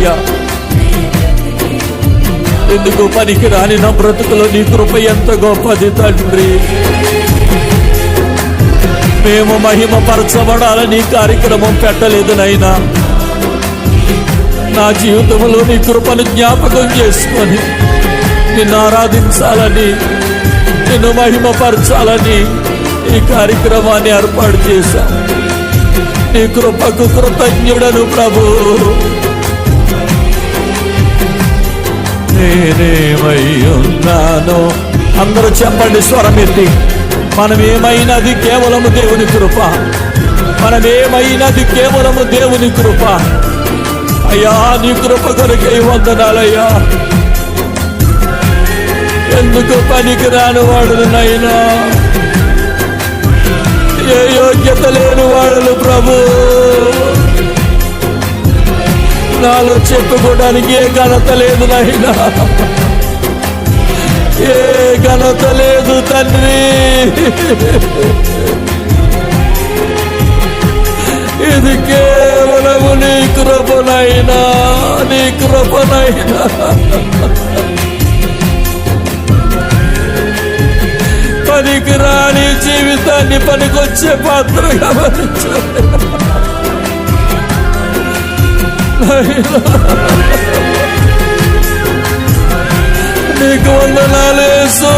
అయ్యా. ఎందుకు పనికి రాని నా బ్రతుకులో నీ కృప ఎంత గొప్పది తండ్రి. మేము మహిమపరచబడాలని కార్యక్రమం పెట్టలేదు నైనా. నా జీవితంలో నీ కృపను జ్ఞాపకం చేసుకొని నిన్ను ఆరాధించాలని, నిన్ను మహిమపరచాలని ఈ కార్యక్రమాన్ని ఏర్పాటు చేశాం. నీ కృపకు కృతజ్ఞుడను ప్రభు. నేనేమై ఉన్నానో అందరూ చెప్పండి స్వరమెత్తి. మనమేమైనది కేవలము దేవుని కృప. మనమేమైనది కేవలము దేవుని కృప. అయ్యా నీ కృప కొరకై వందనాలయ్యా. ఎందుకు పనికి రాని వాడును నైనా, ఏ యోగ్యత లేని వాడును ప్రభు. నాలో చెప్పుకోవడానికి ఏ ఘనత లేదు నైనా, ఏ ఘనత లేదు తండ్రి. ఇది కేవలము నీ కృపనైనా, నీ కృపనైనా. పనికి రాని జీవితాన్ని పనికొచ్చే పాత్రగా నీకు వందనాలు యేసు.